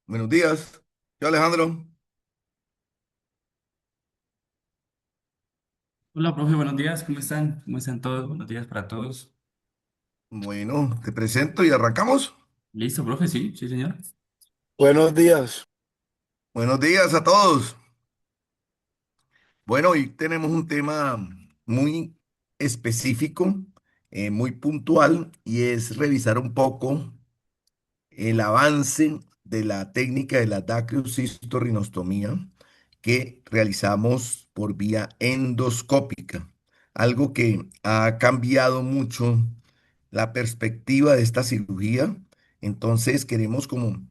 Buenos días. Yo, Alejandro. Hola, profe, buenos días, ¿cómo están? ¿Cómo están todos? Buenos días para todos. Bueno, te presento y arrancamos. ¿Listo, profe? Sí, sí, señor. Buenos días. Buenos días a todos. Bueno, hoy tenemos un tema muy específico, muy puntual, y es revisar un poco el avance de la técnica de la dacriocistorrinostomía que realizamos por vía endoscópica, algo que ha cambiado mucho la perspectiva de esta cirugía. Entonces queremos como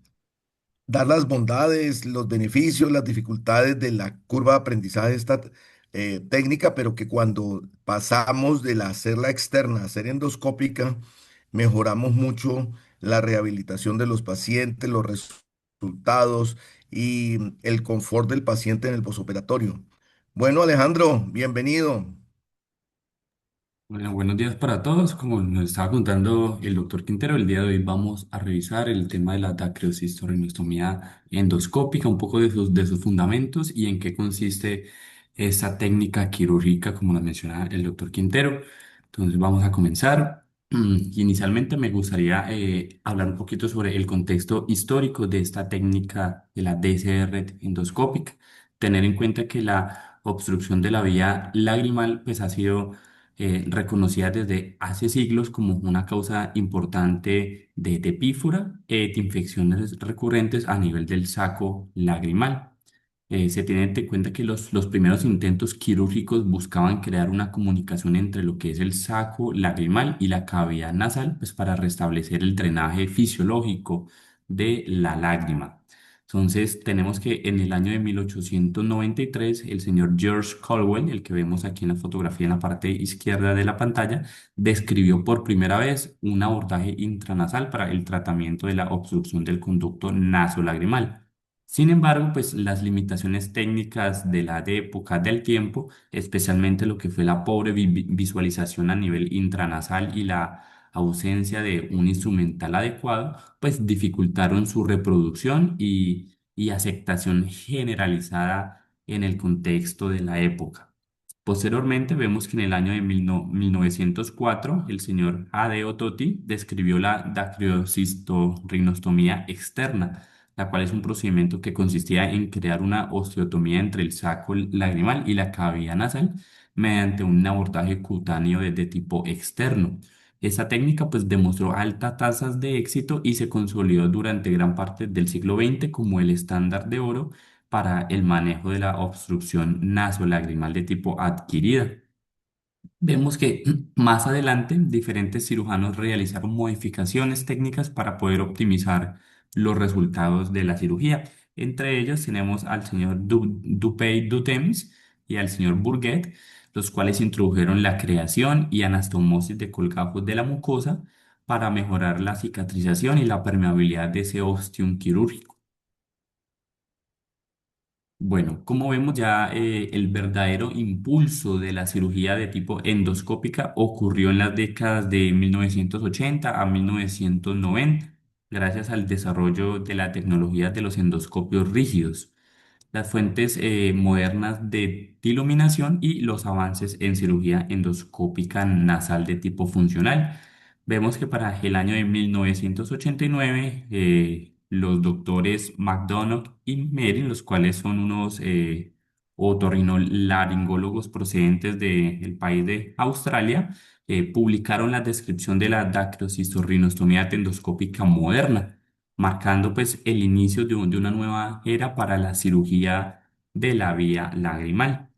dar las bondades, los beneficios, las dificultades de la curva de aprendizaje de esta técnica, pero que cuando pasamos de la hacerla externa a hacer endoscópica, mejoramos mucho la rehabilitación de los pacientes, los resultados y el confort del paciente en el posoperatorio. Bueno, Alejandro, bienvenido. Bueno, buenos días para todos. Como nos estaba contando el doctor Quintero, el día de hoy vamos a revisar el tema de la dacriocistorrinostomía endoscópica, un poco de sus fundamentos y en qué consiste esta técnica quirúrgica, como nos menciona el doctor Quintero. Entonces vamos a comenzar. Inicialmente me gustaría hablar un poquito sobre el contexto histórico de esta técnica de la DCR endoscópica. Tener en cuenta que la obstrucción de la vía lagrimal pues ha sido reconocida desde hace siglos como una causa importante de pífora, de infecciones recurrentes a nivel del saco lagrimal. Se tiene en cuenta que los primeros intentos quirúrgicos buscaban crear una comunicación entre lo que es el saco lagrimal y la cavidad nasal, pues para restablecer el drenaje fisiológico de la lágrima. Entonces, tenemos que en el año de 1893, el señor George Colwell, el que vemos aquí en la fotografía en la parte izquierda de la pantalla, describió por primera vez un abordaje intranasal para el tratamiento de la obstrucción del conducto nasolagrimal. Sin embargo, pues las limitaciones técnicas de la época del tiempo, especialmente lo que fue la pobre visualización a nivel intranasal y la ausencia de un instrumental adecuado, pues dificultaron su reproducción y aceptación generalizada en el contexto de la época. Posteriormente, vemos que en el año de 1904, el señor Adeo Totti describió la dacriocistorrinostomía externa, la cual es un procedimiento que consistía en crear una osteotomía entre el saco lagrimal y la cavidad nasal mediante un abordaje cutáneo de tipo externo. Esta técnica pues demostró altas tasas de éxito y se consolidó durante gran parte del siglo XX como el estándar de oro para el manejo de la obstrucción nasolagrimal de tipo adquirida. Vemos que más adelante diferentes cirujanos realizaron modificaciones técnicas para poder optimizar los resultados de la cirugía. Entre ellos tenemos al señor Dupey-Dutems y al señor Bourget, los cuales introdujeron la creación y anastomosis de colgajos de la mucosa para mejorar la cicatrización y la permeabilidad de ese ostium quirúrgico. Bueno, como vemos ya el verdadero impulso de la cirugía de tipo endoscópica ocurrió en las décadas de 1980 a 1990, gracias al desarrollo de la tecnología de los endoscopios rígidos, las fuentes modernas de iluminación y los avances en cirugía endoscópica nasal de tipo funcional. Vemos que para el año de 1989, los doctores McDonough y Merrin, los cuales son unos otorrinolaringólogos procedentes del país de Australia, publicaron la descripción de la dacrocystorrinostomía endoscópica moderna, marcando pues el inicio de una nueva era para la cirugía de la vía lagrimal.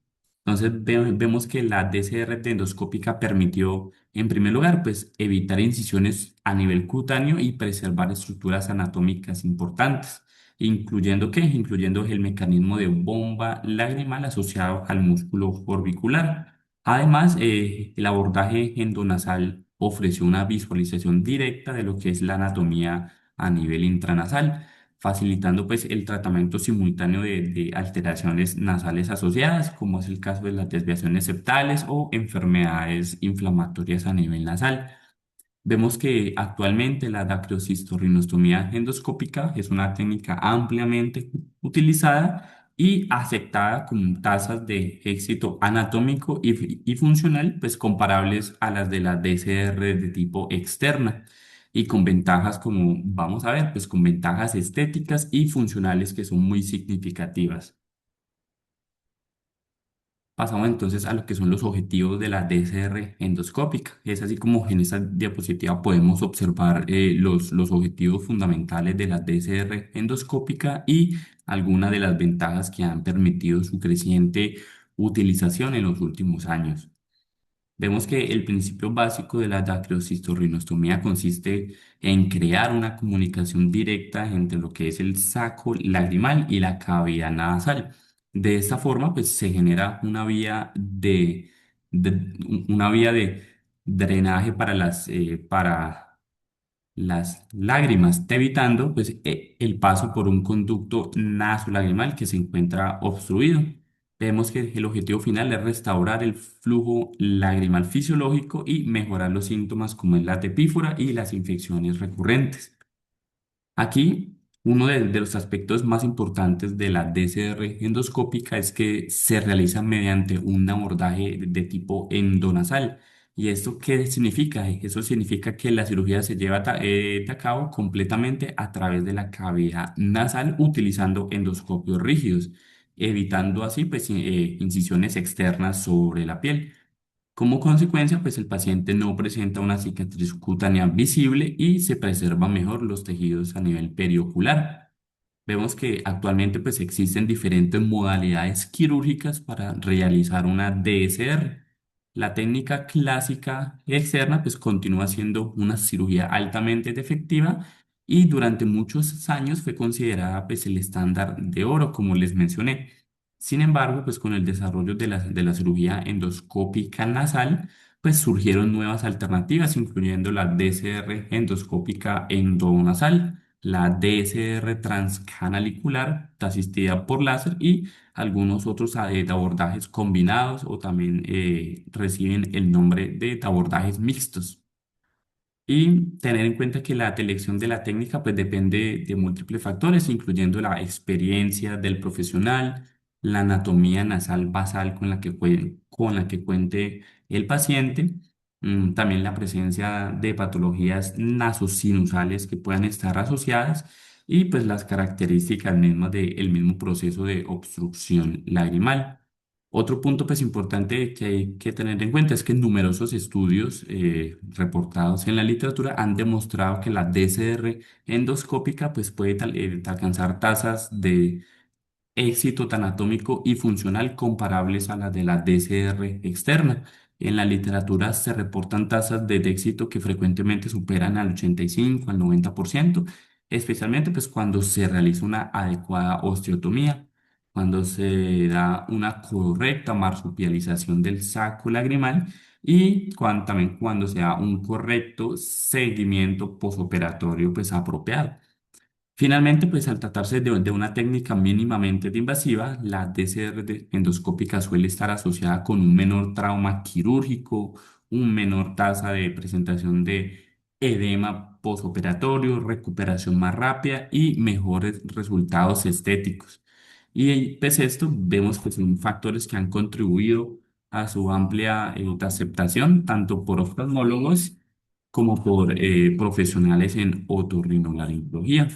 Entonces vemos que la DCRT endoscópica permitió, en primer lugar, pues evitar incisiones a nivel cutáneo y preservar estructuras anatómicas importantes, incluyendo el mecanismo de bomba lagrimal asociado al músculo orbicular. Además, el abordaje endonasal ofreció una visualización directa de lo que es la anatomía a nivel intranasal, facilitando pues el tratamiento simultáneo de alteraciones nasales asociadas, como es el caso de las desviaciones septales o enfermedades inflamatorias a nivel nasal. Vemos que actualmente la dacriocistorrinostomía endoscópica es una técnica ampliamente utilizada y aceptada con tasas de éxito anatómico y funcional, pues comparables a las de la DCR de tipo externa y con ventajas como vamos a ver, pues con ventajas estéticas y funcionales que son muy significativas. Pasamos entonces a lo que son los objetivos de la DCR endoscópica. Es así como en esta diapositiva podemos observar los objetivos fundamentales de la DCR endoscópica y algunas de las ventajas que han permitido su creciente utilización en los últimos años. Vemos que el principio básico de la dacriocistorrinostomía consiste en crear una comunicación directa entre lo que es el saco lagrimal y la cavidad nasal. De esta forma, pues se genera una vía de drenaje para las lágrimas, evitando pues, el paso por un conducto nasolagrimal que se encuentra obstruido. Vemos que el objetivo final es restaurar el flujo lagrimal fisiológico y mejorar los síntomas como es la tepífora y las infecciones recurrentes. Aquí, uno de los aspectos más importantes de la DCR endoscópica es que se realiza mediante un abordaje de tipo endonasal. ¿Y esto qué significa? Eso significa que la cirugía se lleva a cabo completamente a través de la cavidad nasal utilizando endoscopios rígidos, evitando así pues, incisiones externas sobre la piel. Como consecuencia, pues el paciente no presenta una cicatriz cutánea visible y se preservan mejor los tejidos a nivel periocular. Vemos que actualmente pues existen diferentes modalidades quirúrgicas para realizar una DSR. La técnica clásica externa pues continúa siendo una cirugía altamente efectiva y durante muchos años fue considerada pues el estándar de oro, como les mencioné. Sin embargo, pues con el desarrollo de la cirugía endoscópica nasal, pues surgieron nuevas alternativas, incluyendo la DCR endoscópica endonasal, la DSR transcanalicular, asistida por láser y algunos otros abordajes combinados o también reciben el nombre de abordajes mixtos. Y tener en cuenta que la elección de la técnica pues depende de múltiples factores, incluyendo la experiencia del profesional, la anatomía nasal basal con la que cuente el paciente, también la presencia de patologías nasosinusales que puedan estar asociadas y pues las características mismas del mismo proceso de obstrucción lagrimal. Otro punto pues importante que hay que tener en cuenta es que numerosos estudios reportados en la literatura han demostrado que la DCR endoscópica pues puede alcanzar tasas de éxito anatómico y funcional comparables a las de la DCR externa. En la literatura se reportan tasas de éxito que frecuentemente superan al 85 al 90%, especialmente pues cuando se realiza una adecuada osteotomía, cuando se da una correcta marsupialización del saco lagrimal y también cuando se da un correcto seguimiento posoperatorio pues apropiado. Finalmente, pues al tratarse de una técnica mínimamente invasiva, la DCR endoscópica suele estar asociada con un menor trauma quirúrgico, un menor tasa de presentación de edema posoperatorio, recuperación más rápida y mejores resultados estéticos. Y pues esto vemos que son factores que han contribuido a su amplia aceptación tanto por oftalmólogos como por profesionales en otorrinolaringología.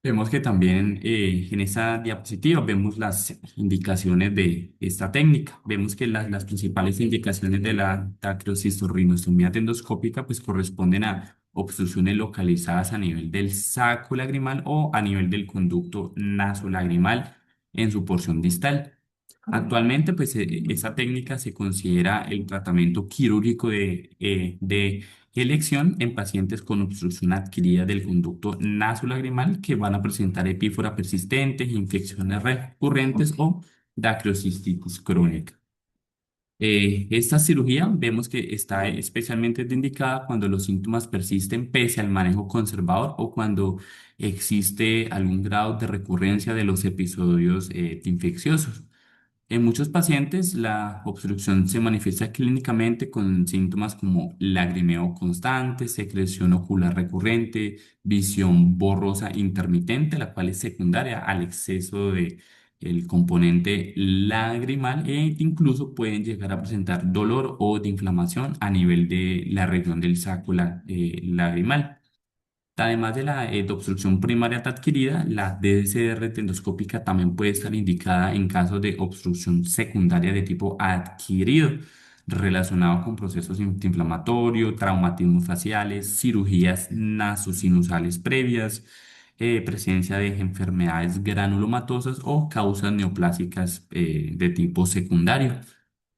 Vemos que también en esta diapositiva vemos las indicaciones de esta técnica. Vemos que las principales indicaciones de la dacriocistorrinostomía endoscópica pues corresponden a obstrucciones localizadas a nivel del saco lagrimal o a nivel del conducto nasolagrimal en su porción distal. Actualmente, pues esta técnica se considera el tratamiento quirúrgico de elección en pacientes con obstrucción adquirida del conducto nasolagrimal que van a presentar epífora persistente, infecciones recurrentes o dacrocistitis crónica. Esta cirugía vemos que está especialmente indicada cuando los síntomas persisten pese al manejo conservador o cuando existe algún grado de recurrencia de los episodios infecciosos. En muchos pacientes, la obstrucción se manifiesta clínicamente con síntomas como lagrimeo constante, secreción ocular recurrente, visión borrosa intermitente, la cual es secundaria al exceso de el componente lagrimal e incluso pueden llegar a presentar dolor o de inflamación a nivel de la región del saco lagrimal. Además de la de obstrucción primaria adquirida, la DSR endoscópica también puede estar indicada en casos de obstrucción secundaria de tipo adquirido, relacionado con procesos inflamatorios, traumatismos faciales, cirugías nasosinusales previas, presencia de enfermedades granulomatosas o causas neoplásicas de tipo secundario.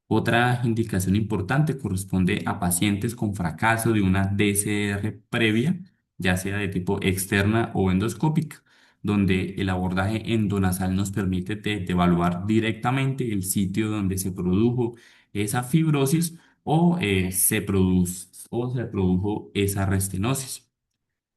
Otra indicación importante corresponde a pacientes con fracaso de una DCR previa, ya sea de tipo externa o endoscópica, donde el abordaje endonasal nos permite de evaluar directamente el sitio donde se produjo esa fibrosis o se produjo esa restenosis.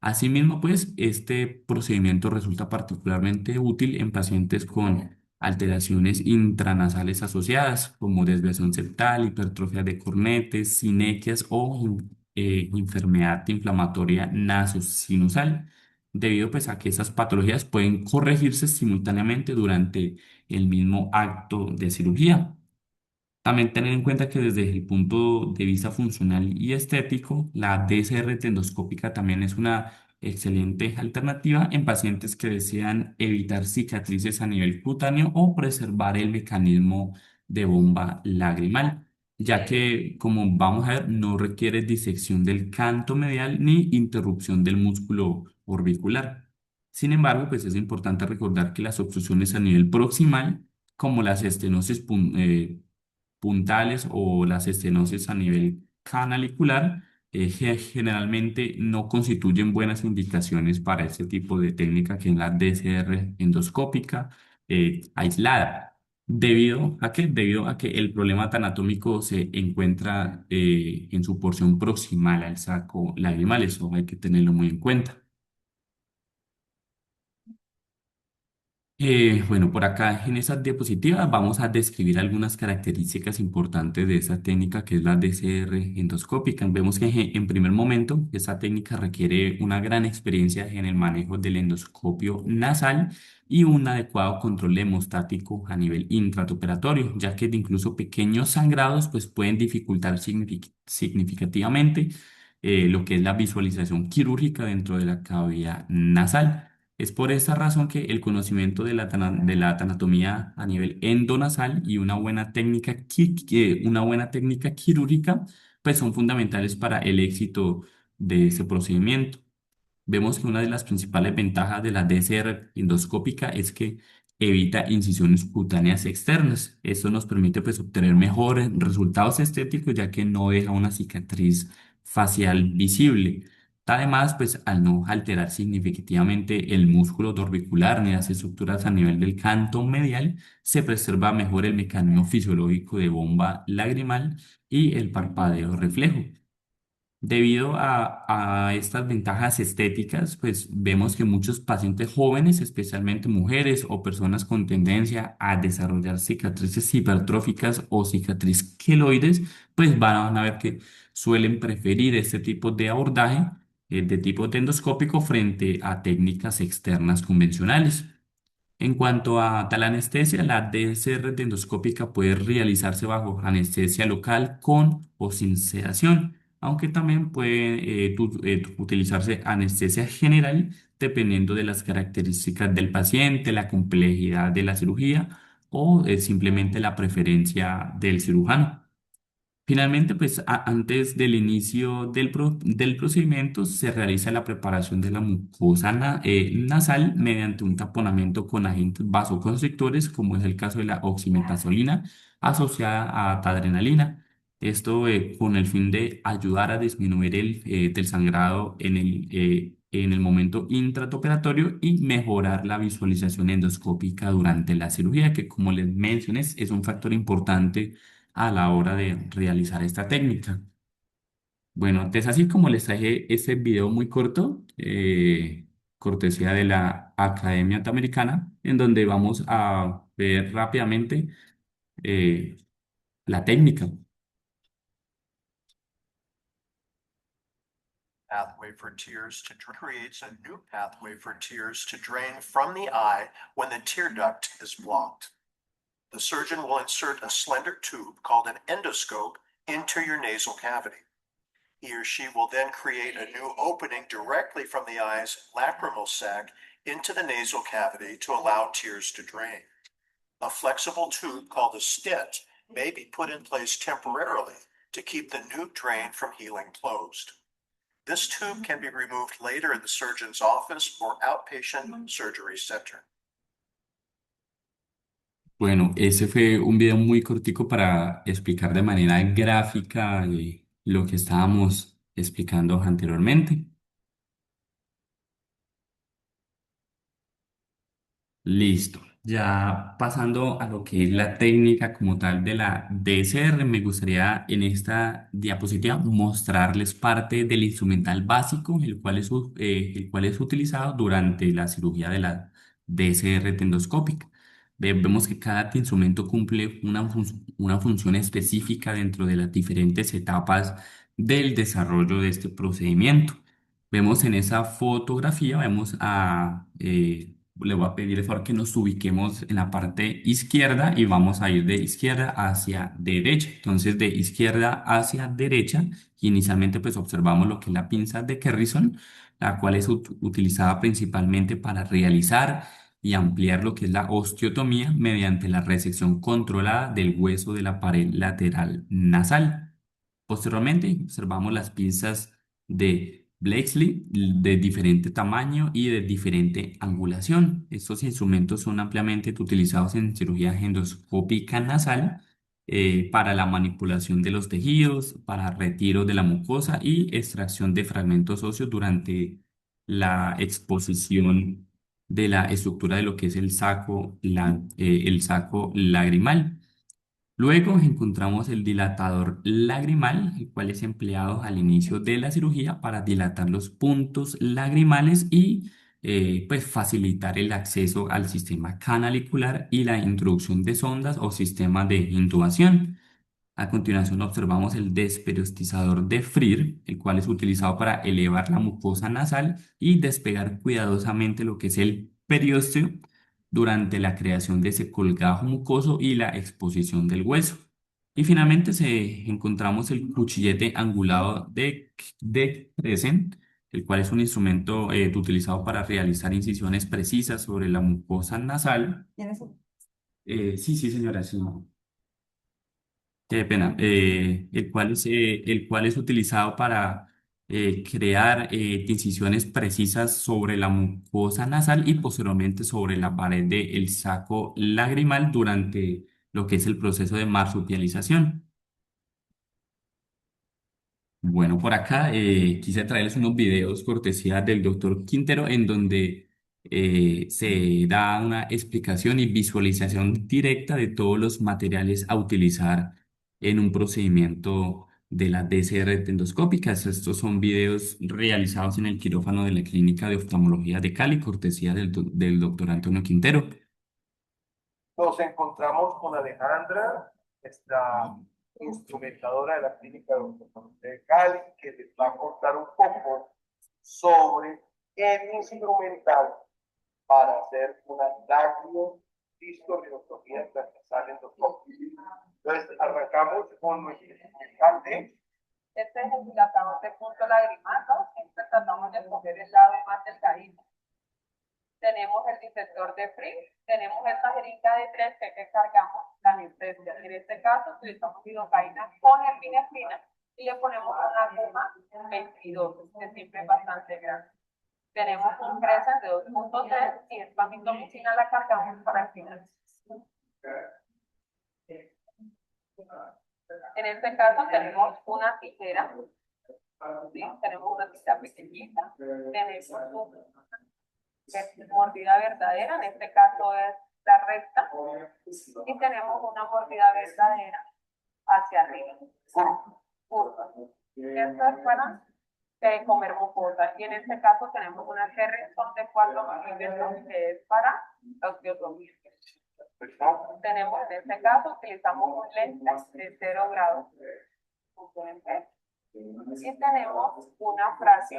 Asimismo, pues, este procedimiento resulta particularmente útil en pacientes con alteraciones intranasales asociadas, como desviación septal, hipertrofia de cornetes, sinequias o enfermedad inflamatoria nasosinusal, debido pues, a que esas patologías pueden corregirse simultáneamente durante el mismo acto de cirugía. También tener en cuenta que desde el punto de vista funcional y estético, la DCR endoscópica también es una excelente alternativa en pacientes que desean evitar cicatrices a nivel cutáneo o preservar el mecanismo de bomba lagrimal, ya que, como vamos a ver, no requiere disección del canto medial ni interrupción del músculo orbicular. Sin embargo, pues es importante recordar que las obstrucciones a nivel proximal, como las estenosis puntales o las estenosis a nivel canalicular, generalmente no constituyen buenas indicaciones para este tipo de técnica que es la DCR endoscópica aislada. Debido a que el problema anatómico se encuentra en su porción proximal al saco lagrimal, eso hay que tenerlo muy en cuenta. Bueno, por acá en esa diapositiva vamos a describir algunas características importantes de esa técnica que es la DCR endoscópica. Vemos que en primer momento esta técnica requiere una gran experiencia en el manejo del endoscopio nasal y un adecuado control hemostático a nivel intraoperatorio, ya que incluso pequeños sangrados pues, pueden dificultar significativamente lo que es la visualización quirúrgica dentro de la cavidad nasal. Es por esta razón que el conocimiento de de la anatomía a nivel endonasal y una buena técnica, una buena técnica quirúrgica pues son fundamentales para el éxito de ese procedimiento. Vemos que una de las principales ventajas de la DCR endoscópica es que evita incisiones cutáneas externas. Esto nos permite pues, obtener mejores resultados estéticos ya que no deja una cicatriz facial visible. Además, pues al no alterar significativamente el músculo orbicular ni las estructuras a nivel del canto medial, se preserva mejor el mecanismo fisiológico de bomba lagrimal y el parpadeo reflejo. Debido a estas ventajas estéticas, pues vemos que muchos pacientes jóvenes, especialmente mujeres o personas con tendencia a desarrollar cicatrices hipertróficas o cicatriz queloides, pues van a ver que suelen preferir este tipo de abordaje de tipo endoscópico frente a técnicas externas convencionales. En cuanto a tal anestesia, la DCR endoscópica puede realizarse bajo anestesia local con o sin sedación, aunque también puede utilizarse anestesia general dependiendo de las características del paciente, la complejidad de la cirugía o simplemente la preferencia del cirujano. Finalmente, pues antes del inicio del procedimiento se realiza la preparación de la mucosa nasal mediante un taponamiento con agentes vasoconstrictores, como es el caso de la oximetazolina asociada a adrenalina. Esto con el fin de ayudar a disminuir del sangrado en el momento intraoperatorio y mejorar la visualización endoscópica durante la cirugía, que como les mencioné es un factor importante a la hora de realizar esta técnica. Bueno, entonces así como les traje ese video muy corto, cortesía de la Academia Norteamericana, en donde vamos a ver rápidamente eh, la técnica. Pathway for tears to creates a new pathway for tears to drain from the eye when the tear duct is blocked. The surgeon will insert a slender tube called an endoscope into your nasal cavity. He or she will then create a new opening directly from the eye's lacrimal sac into the nasal cavity to allow tears to drain. A flexible tube called a stent may be put in place temporarily to keep the new drain from healing closed. This tube can be removed later in the surgeon's office or outpatient surgery center. Bueno, ese fue un video muy cortico para explicar de manera gráfica lo que estábamos explicando anteriormente. Listo. Ya pasando a lo que es la técnica como tal de la DSR, me gustaría en esta diapositiva mostrarles parte del instrumental básico, el cual es utilizado durante la cirugía de la DSR tendoscópica. Vemos que cada instrumento cumple una función específica dentro de las diferentes etapas del desarrollo de este procedimiento. Vemos en esa fotografía, le voy a pedir el favor que nos ubiquemos en la parte izquierda y vamos a ir de izquierda hacia derecha. Entonces, de izquierda hacia derecha, inicialmente pues observamos lo que es la pinza de Kerrison, la cual es utilizada principalmente para realizar y ampliar lo que es la osteotomía mediante la resección controlada del hueso de la pared lateral nasal. Posteriormente, observamos las pinzas de Blakeslee de diferente tamaño y de diferente angulación. Estos instrumentos son ampliamente utilizados en cirugía endoscópica nasal para la manipulación de los tejidos, para retiro de la mucosa y extracción de fragmentos óseos durante la exposición de la estructura de lo que es el saco lagrimal. Luego encontramos el dilatador lagrimal, el cual es empleado al inicio de la cirugía para dilatar los puntos lagrimales y pues facilitar el acceso al sistema canalicular y la introducción de sondas o sistema de intubación. A continuación observamos el desperostizador de Freer, el cual es utilizado para elevar la mucosa nasal y despegar cuidadosamente lo que es el periósteo durante la creación de ese colgajo mucoso y la exposición del hueso. Y finalmente encontramos el cuchillete angulado de Crescent, el cual es un instrumento utilizado para realizar incisiones precisas sobre la mucosa nasal. Sí, sí, señora, sí. Qué pena. El cual es utilizado para crear incisiones precisas sobre la mucosa nasal y posteriormente sobre la pared del saco lagrimal durante lo que es el proceso de marsupialización. Bueno, por acá quise traerles unos videos cortesía del doctor Quintero en donde se da una explicación y visualización directa de todos los materiales a utilizar en un procedimiento de la DCR endoscópicas. Estos son videos realizados en el quirófano de la Clínica de Oftalmología de Cali, cortesía del doctor Antonio Quintero. Nos encontramos con Alejandra, esta instrumentadora de la clínica de Cali, que les va a contar un poco sobre el instrumental para hacer una dactilo-distorsiotomía transversal endoscópica. Entonces, arrancamos con nuestro instrumentante. Este es el dilatador de punto lagrimal, siempre tratamos de escoger el lado más delgadito. Tenemos el disector de Freer, tenemos esta jeringa de 3 que cargamos la anestesia. En este caso utilizamos lidocaína con epinefrina y le ponemos una goma 22, que siempre es bastante grande. Tenemos un Crescent de 2.3 y esta mitomicina la cargamos para el final. En este caso tenemos una tijera, ¿sí? Tenemos una tijera pequeñita, tenemos mordida verdadera, en este caso es la recta, y tenemos una mordida verdadera hacia arriba, curva. Esto es para comer mucosa, y en este caso tenemos una Kerrison de 4 milímetros que es para la osteotomía. Tenemos en este caso, utilizamos un lente de 0 grados, como pueden ver, y tenemos una frase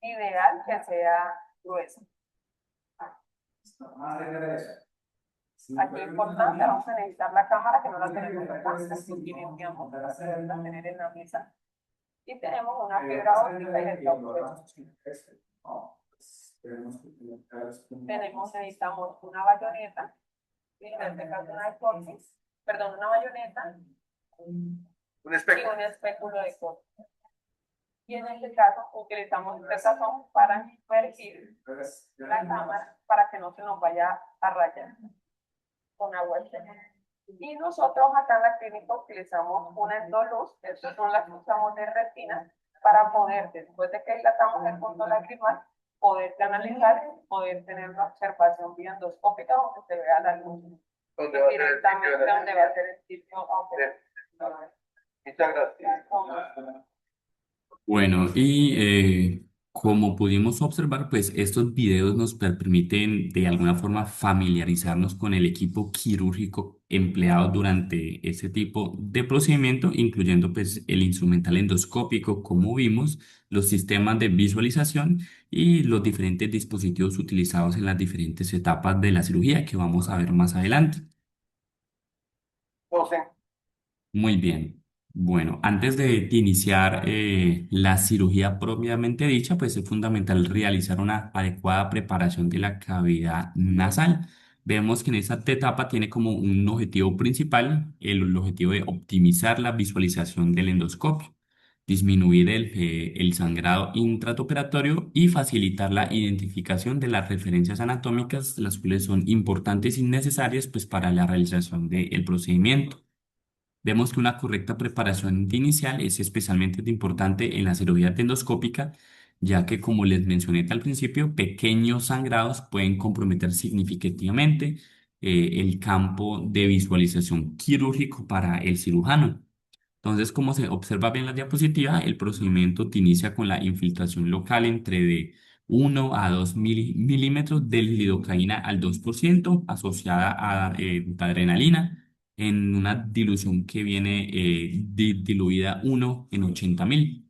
ideal que sea gruesa. Aquí es importante, vamos a necesitar la cámara que no la tenemos acá, así que iniciamos para poderla tener en la mesa. Y tenemos una fibra óptica y el caucho. Necesitamos una bayoneta, y en este caso una de cortes, perdón, una bayoneta Un y espectro. un espéculo de corte. Y en este caso utilizamos este sazón para sumergir la cámara para que no se nos vaya a rayar con agua externa. Y nosotros acá en la clínica utilizamos una endoluz, estas son las que usamos de retina, para poder, después de que dilatamos el punto lagrimal, poder canalizar, poder tener una observación vía endoscópica donde se vea la luz. ¿Dónde va a ser el sitio Directamente de la donde va a ser el sitio operatorio. Muchas gracias. Bueno, y como pudimos observar, pues estos videos nos permiten de alguna forma familiarizarnos con el equipo quirúrgico empleado durante ese tipo de procedimiento, incluyendo pues el instrumental endoscópico, como vimos, los sistemas de visualización y los diferentes dispositivos utilizados en las diferentes etapas de la cirugía que vamos a ver más adelante. José, Muy bien. Bueno, antes de iniciar la cirugía propiamente dicha, pues es fundamental realizar una adecuada preparación de la cavidad nasal. Vemos que en esta etapa tiene como un objetivo principal el objetivo de optimizar la visualización del endoscopio, disminuir el sangrado intraoperatorio y facilitar la identificación de las referencias anatómicas, las cuales son importantes y necesarias pues, para la realización del procedimiento. Vemos que una correcta preparación inicial es especialmente importante en la cirugía endoscópica, ya que, como les mencioné al principio, pequeños sangrados pueden comprometer significativamente el campo de visualización quirúrgico para el cirujano. Entonces, como se observa bien en la diapositiva, el procedimiento inicia con la infiltración local entre de 1 a 2 milímetros de lidocaína al 2% asociada a adrenalina en una dilución que viene diluida 1 en 80.000.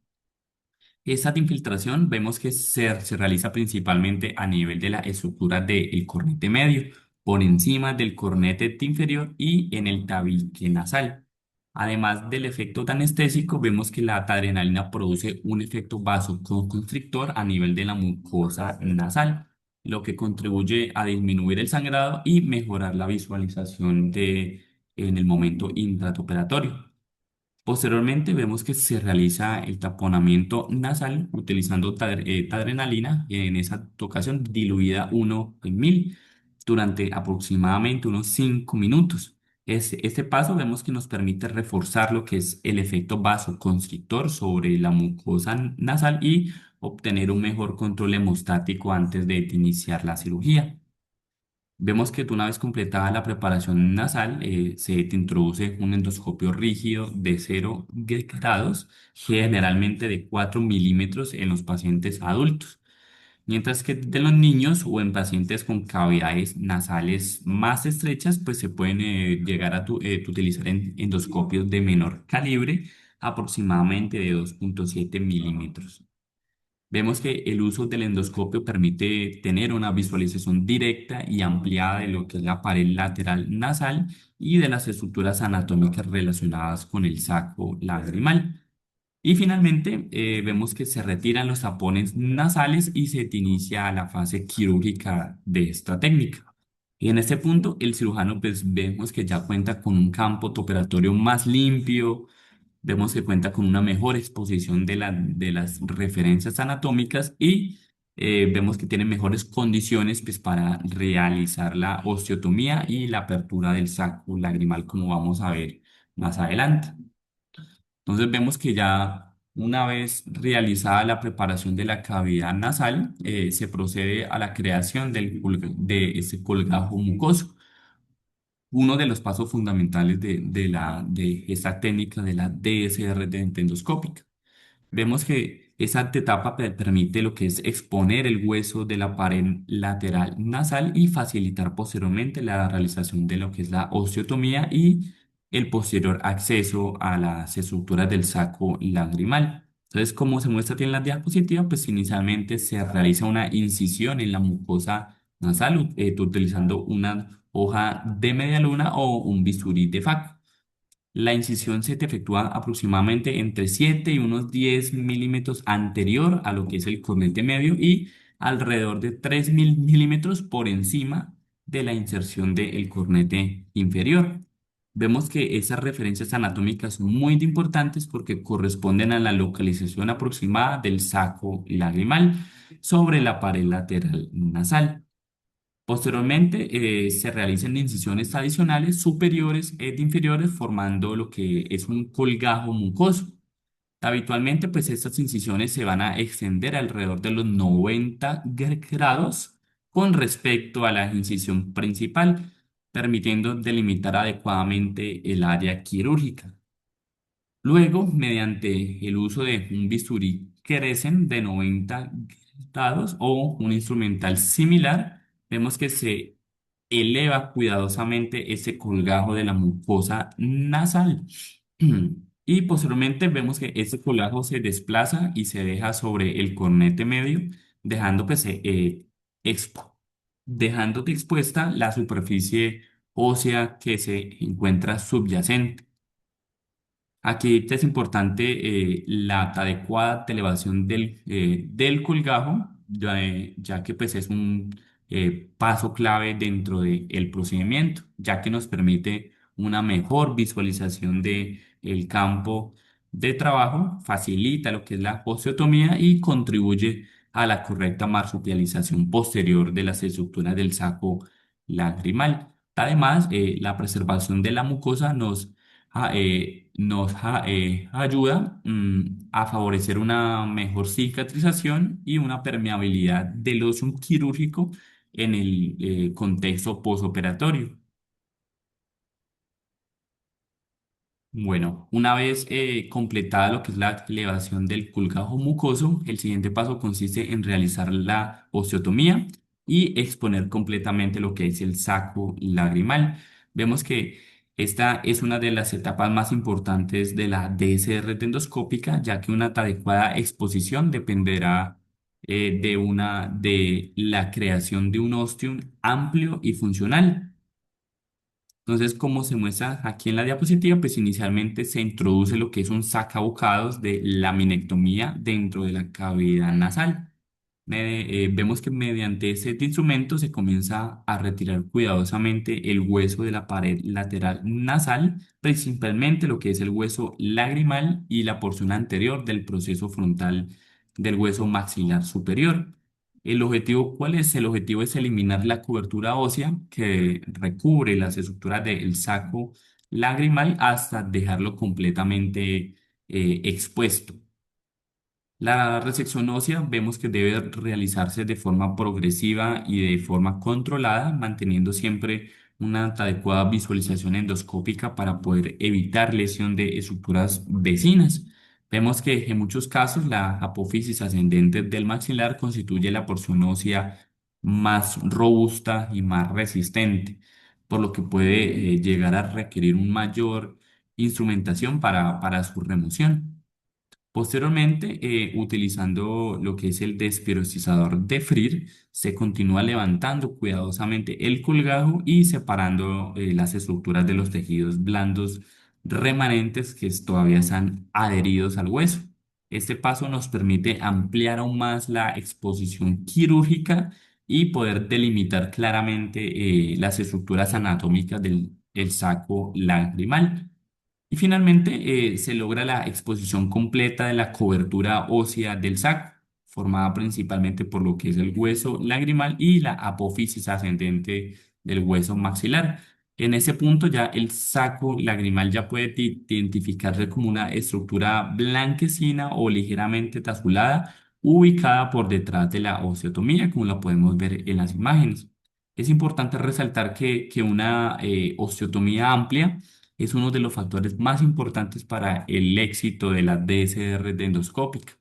Esta infiltración vemos que se realiza principalmente a nivel de la estructura del cornete medio, por encima del cornete inferior y en el tabique nasal. Además del efecto anestésico, vemos que la adrenalina produce un efecto vasoconstrictor a nivel de la mucosa nasal, lo que contribuye a disminuir el sangrado y mejorar la visualización en el momento intraoperatorio. Posteriormente vemos que se realiza el taponamiento nasal utilizando tadrenalina, en esa ocasión diluida 1 en 1000 durante aproximadamente unos 5 minutos. Este paso vemos que nos permite reforzar lo que es el efecto vasoconstrictor sobre la mucosa nasal y obtener un mejor control hemostático antes de iniciar la cirugía. Vemos que una vez completada la preparación nasal, se te introduce un endoscopio rígido de 0 grados, generalmente de 4 milímetros en los pacientes adultos, mientras que de los niños o en pacientes con cavidades nasales más estrechas, pues se pueden llegar a utilizar endoscopios de menor calibre, aproximadamente de 2,7 milímetros. Vemos que el uso del endoscopio permite tener una visualización directa y ampliada de lo que es la pared lateral nasal y de las estructuras anatómicas relacionadas con el saco lagrimal. Y finalmente, vemos que se retiran los tapones nasales y se inicia la fase quirúrgica de esta técnica. Y en este punto, el cirujano, pues vemos que ya cuenta con un campo operatorio más limpio. Vemos que cuenta con una mejor exposición de las referencias anatómicas y vemos que tiene mejores condiciones pues, para realizar la osteotomía y la apertura del saco lagrimal, como vamos a ver más adelante. Entonces vemos que ya una vez realizada la preparación de la cavidad nasal, se procede a la creación de ese colgajo mucoso. Uno de los pasos fundamentales de esta técnica de la DSR endoscópica. Vemos que Esa etapa permite lo que es exponer el hueso de la pared lateral nasal y facilitar posteriormente la realización de lo que es la osteotomía y el posterior acceso a las estructuras del saco lagrimal. Entonces, como se muestra aquí en la diapositiva, pues inicialmente se realiza una incisión en la mucosa nasal utilizando una hoja de media luna o un bisturí de faco. La incisión se te efectúa aproximadamente entre 7 y unos 10 milímetros anterior a lo que es el cornete medio y alrededor de 3.000 milímetros por encima de la inserción del cornete inferior. Vemos que esas referencias anatómicas son muy importantes porque corresponden a la localización aproximada del saco lagrimal sobre la pared lateral nasal. Posteriormente, se realizan incisiones adicionales superiores e inferiores formando lo que es un colgajo mucoso. Habitualmente, pues estas incisiones se van a extender alrededor de los 90 grados con respecto a la incisión principal, permitiendo delimitar adecuadamente el área quirúrgica. Luego, mediante el uso de un bisturí crecen de 90 grados o un instrumental similar, vemos que se eleva cuidadosamente ese colgajo de la mucosa nasal. Y posteriormente vemos que este colgajo se desplaza y se deja sobre el cornete medio, dejando, pues, expo- dejándote expuesta la superficie ósea que se encuentra subyacente. Aquí es importante la adecuada elevación del colgajo, ya que pues es un paso clave dentro del procedimiento, ya que nos permite una mejor visualización del campo de trabajo, facilita lo que es la osteotomía y contribuye a la correcta marsupialización posterior de las estructuras del saco lagrimal. Además, la preservación de la mucosa nos ayuda a favorecer una mejor cicatrización y una permeabilidad del oso quirúrgico en el contexto posoperatorio. Bueno, una vez completada lo que es la elevación del colgajo mucoso, el siguiente paso consiste en realizar la osteotomía y exponer completamente lo que es el saco lagrimal. Vemos que esta es una de las etapas más importantes de la DSR endoscópica, ya que una adecuada exposición dependerá de la creación de un ostium amplio y funcional. Entonces, como se muestra aquí en la diapositiva, pues inicialmente se introduce lo que es un sacabocados de laminectomía dentro de la cavidad nasal. Vemos que mediante este instrumento se comienza a retirar cuidadosamente el hueso de la pared lateral nasal, principalmente lo que es el hueso lagrimal y la porción anterior del proceso frontal del hueso maxilar superior. El objetivo, ¿cuál es? El objetivo es eliminar la cobertura ósea que recubre las estructuras del saco lagrimal hasta dejarlo completamente expuesto. La resección ósea vemos que debe realizarse de forma progresiva y de forma controlada, manteniendo siempre una adecuada visualización endoscópica para poder evitar lesión de estructuras vecinas. Vemos que en muchos casos la apófisis ascendente del maxilar constituye la porción ósea más robusta y más resistente, por lo que puede llegar a requerir un mayor instrumentación para su remoción. Posteriormente, utilizando lo que es el despirocizador de FRIR, se continúa levantando cuidadosamente el colgajo y separando las estructuras de los tejidos blandos remanentes que todavía están adheridos al hueso. Este paso nos permite ampliar aún más la exposición quirúrgica y poder delimitar claramente las estructuras anatómicas del saco lagrimal. Y finalmente se logra la exposición completa de la cobertura ósea del saco, formada principalmente por lo que es el hueso lagrimal y la apófisis ascendente del hueso maxilar. En ese punto ya el saco lagrimal ya puede identificarse como una estructura blanquecina o ligeramente tazulada, ubicada por detrás de la osteotomía, como la podemos ver en las imágenes. Es importante resaltar que una osteotomía amplia es uno de los factores más importantes para el éxito de la DSR endoscópica.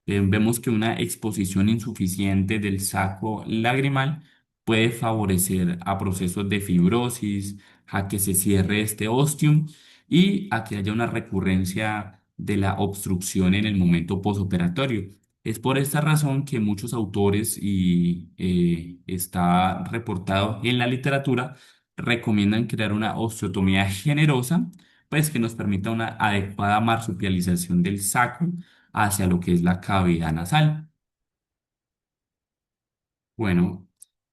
Vemos que una exposición insuficiente del saco lagrimal puede favorecer a procesos de fibrosis, a que se cierre este ostium y a que haya una recurrencia de la obstrucción en el momento posoperatorio. Es por esta razón que muchos autores, y está reportado en la literatura, recomiendan crear una osteotomía generosa, pues que nos permita una adecuada marsupialización del saco hacia lo que es la cavidad nasal. Bueno,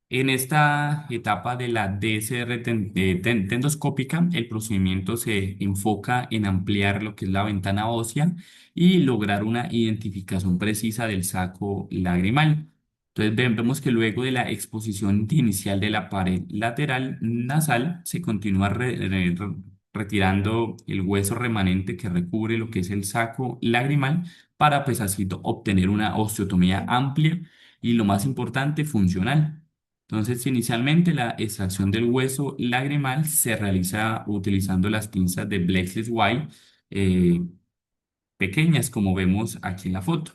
en esta etapa de la DSR tendoscópica, el procedimiento se enfoca en ampliar lo que es la ventana ósea y lograr una identificación precisa del saco lagrimal. Entonces vemos que luego de la exposición inicial de la pared lateral nasal, se continúa retirando el hueso remanente que recubre lo que es el saco lagrimal para pues así obtener una osteotomía amplia y lo más importante, funcional. Entonces, inicialmente la extracción del hueso lagrimal se realiza utilizando las pinzas de Blexley White, eh, pequeñas, como vemos aquí en la foto.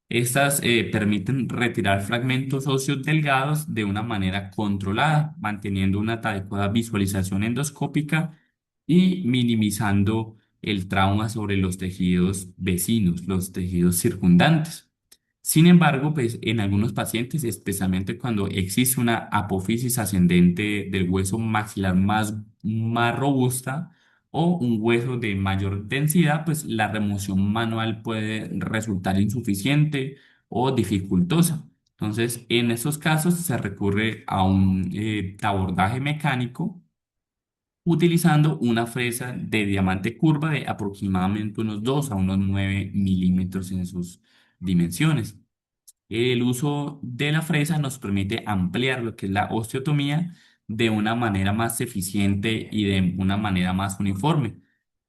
Estas permiten retirar fragmentos óseos delgados de una manera controlada, manteniendo una adecuada visualización endoscópica y minimizando el trauma sobre los tejidos vecinos, los tejidos circundantes. Sin embargo, pues en algunos pacientes, especialmente cuando existe una apófisis ascendente del hueso maxilar más robusta o un hueso de mayor densidad, pues la remoción manual puede resultar insuficiente o dificultosa. Entonces, en estos casos se recurre a un abordaje mecánico utilizando una fresa de diamante curva de aproximadamente unos 2 a unos 9 milímetros en sus dimensiones. El uso de la fresa nos permite ampliar lo que es la osteotomía de una manera más eficiente y de una manera más uniforme.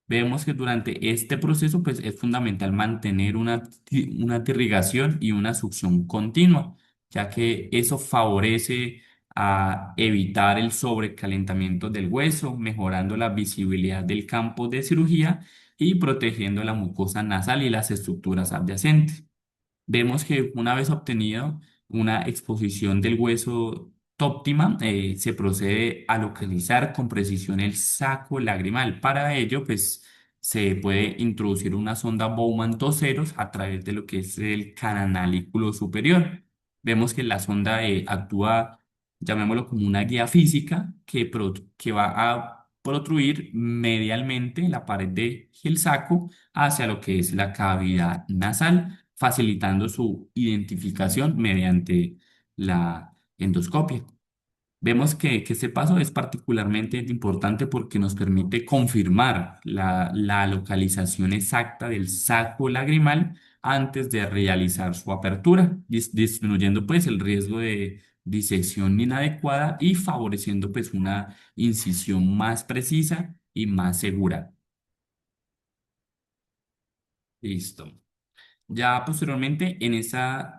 Vemos que durante este proceso pues, es fundamental mantener una irrigación y una succión continua, ya que eso favorece a evitar el sobrecalentamiento del hueso, mejorando la visibilidad del campo de cirugía y protegiendo la mucosa nasal y las estructuras adyacentes. Vemos que una vez obtenido una exposición del hueso óptima, se procede a localizar con precisión el saco lagrimal. Para ello, pues se puede introducir una sonda Bowman 2.0 a través de lo que es el canalículo superior. Vemos que la sonda actúa, llamémoslo como una guía física que va a protruir medialmente la pared del saco hacia lo que es la cavidad nasal, facilitando su identificación mediante la endoscopia. Vemos que este paso es particularmente importante porque nos permite confirmar la localización exacta del saco lagrimal antes de realizar su apertura, disminuyendo pues el riesgo de disección inadecuada y favoreciendo pues una incisión más precisa y más segura. Listo. Ya posteriormente, en esta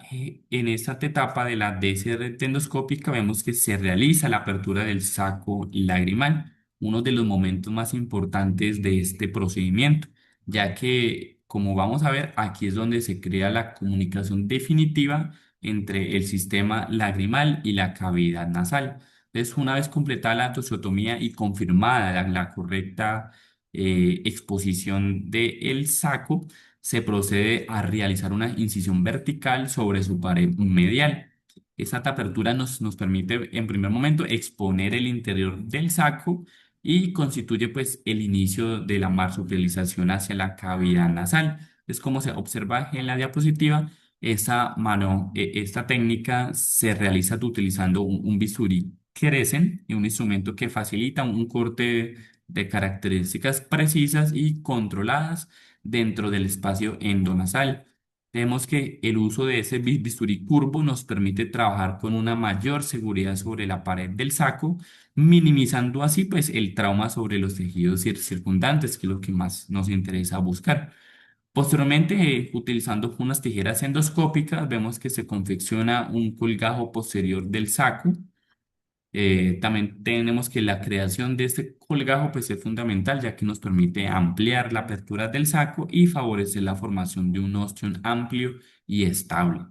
etapa de la DCR tendoscópica, vemos que se realiza la apertura del saco lagrimal, uno de los momentos más importantes de este procedimiento, ya que, como vamos a ver, aquí es donde se crea la comunicación definitiva entre el sistema lagrimal y la cavidad nasal. Entonces, una vez completada la tosiotomía y confirmada la correcta exposición del saco, se procede a realizar una incisión vertical sobre su pared medial. Esta apertura nos permite en primer momento exponer el interior del saco y constituye pues el inicio de la marsupialización hacia la cavidad nasal. Es como se observa en la diapositiva, esta técnica se realiza utilizando un bisturí Crescent, un instrumento que facilita un corte de características precisas y controladas dentro del espacio endonasal. Vemos que el uso de ese bisturí curvo nos permite trabajar con una mayor seguridad sobre la pared del saco, minimizando así pues el trauma sobre los tejidos circundantes, que es lo que más nos interesa buscar. Posteriormente, utilizando unas tijeras endoscópicas, vemos que se confecciona un colgajo posterior del saco También tenemos que la creación de este colgajo pues es fundamental ya que nos permite ampliar la apertura del saco y favorecer la formación de un ostión amplio y estable.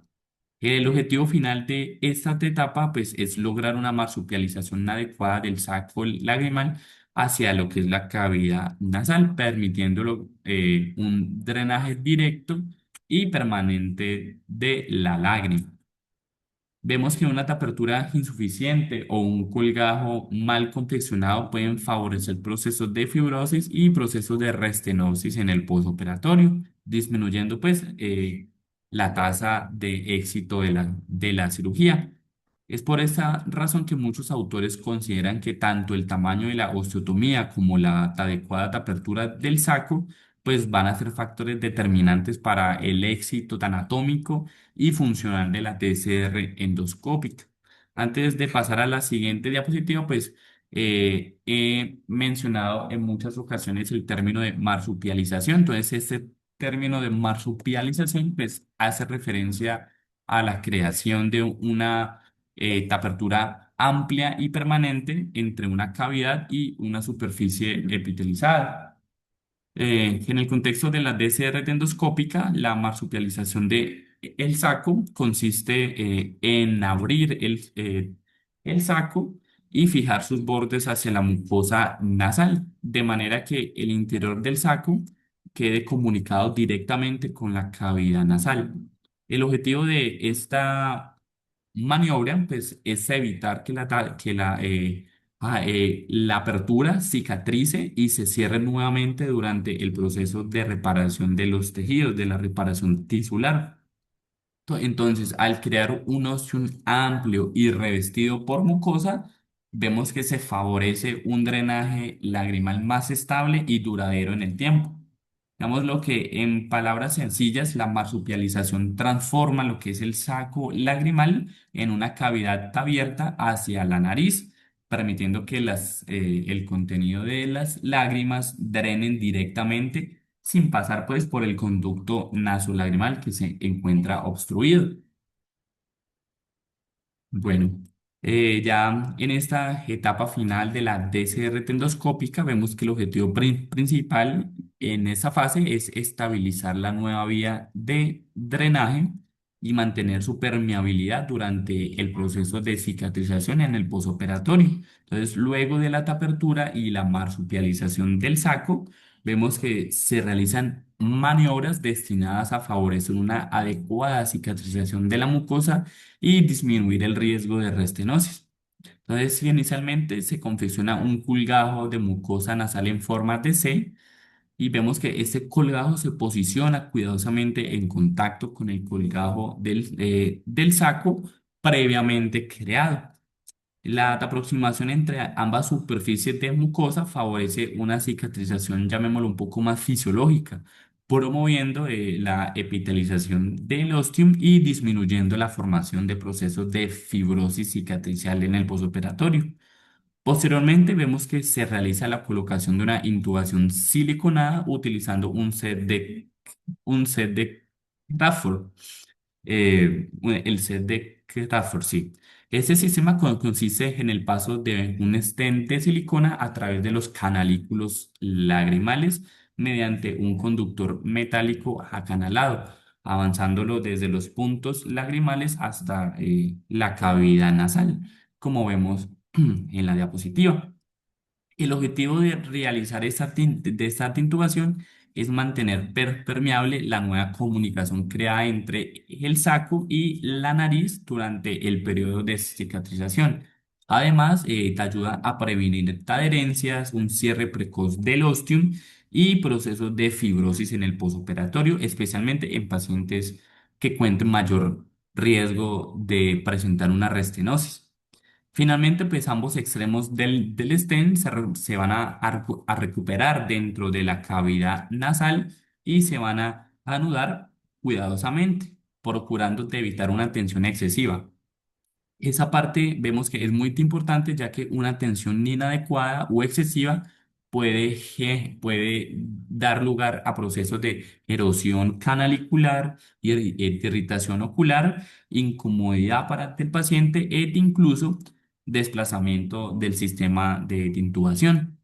El objetivo final de esta etapa pues, es lograr una marsupialización adecuada del saco lagrimal hacia lo que es la cavidad nasal, permitiéndolo un drenaje directo y permanente de la lágrima. Vemos que una apertura insuficiente o un colgajo mal confeccionado pueden favorecer procesos de fibrosis y procesos de restenosis en el postoperatorio, disminuyendo pues la tasa de éxito de la cirugía. Es por esta razón que muchos autores consideran que tanto el tamaño de la osteotomía como la adecuada apertura del saco pues van a ser factores determinantes para el éxito anatómico y funcional de la TCR endoscópica. Antes de pasar a la siguiente diapositiva, pues he mencionado en muchas ocasiones el término de marsupialización. Entonces, este término de marsupialización, pues hace referencia a la creación de una apertura amplia y permanente entre una cavidad y una superficie epitelizada. En el contexto de la DCR endoscópica, la marsupialización de el saco consiste en abrir el saco y fijar sus bordes hacia la mucosa nasal, de manera que el interior del saco quede comunicado directamente con la cavidad nasal. El objetivo de esta maniobra, pues, es evitar que la apertura cicatrice y se cierre nuevamente durante el proceso de reparación de los tejidos, de la reparación tisular. Entonces, al crear un ostium amplio y revestido por mucosa, vemos que se favorece un drenaje lagrimal más estable y duradero en el tiempo. Digamos lo que en palabras sencillas, la marsupialización transforma lo que es el saco lagrimal en una cavidad abierta hacia la nariz, permitiendo que el contenido de las lágrimas drenen directamente sin pasar pues por el conducto nasolagrimal que se encuentra obstruido. Bueno, ya en esta etapa final de la DCR endoscópica vemos que el objetivo principal en esa fase es estabilizar la nueva vía de drenaje y mantener su permeabilidad durante el proceso de cicatrización en el posoperatorio. Entonces, luego de la apertura y la marsupialización del saco, vemos que se realizan maniobras destinadas a favorecer una adecuada cicatrización de la mucosa y disminuir el riesgo de restenosis. Entonces, si inicialmente se confecciona un colgajo de mucosa nasal en forma de C y vemos que este colgajo se posiciona cuidadosamente en contacto con el colgajo del saco previamente creado. La aproximación entre ambas superficies de mucosa favorece una cicatrización, llamémoslo un poco más fisiológica, promoviendo la epitelización del ostium y disminuyendo la formación de procesos de fibrosis cicatricial en el posoperatorio. Posteriormente, vemos que se realiza la colocación de una intubación siliconada utilizando un set de Crawford, el set de Crawford, sí. Este sistema consiste en el paso de un stent de silicona a través de los canalículos lagrimales mediante un conductor metálico acanalado, avanzándolo desde los puntos lagrimales hasta la cavidad nasal, como vemos en la diapositiva. El objetivo de realizar de esta tintubación es mantener permeable la nueva comunicación creada entre el saco y la nariz durante el periodo de cicatrización. Además, te ayuda a prevenir adherencias, un cierre precoz del ostium y procesos de fibrosis en el posoperatorio, especialmente en pacientes que cuenten mayor riesgo de presentar una restenosis. Finalmente, pues ambos extremos del stent se van a recuperar dentro de la cavidad nasal y se van a anudar cuidadosamente, procurando de evitar una tensión excesiva. Esa parte vemos que es muy importante ya que una tensión inadecuada o excesiva puede dar lugar a procesos de erosión canalicular, irritación ocular, incomodidad para el paciente e incluso desplazamiento del sistema de intubación.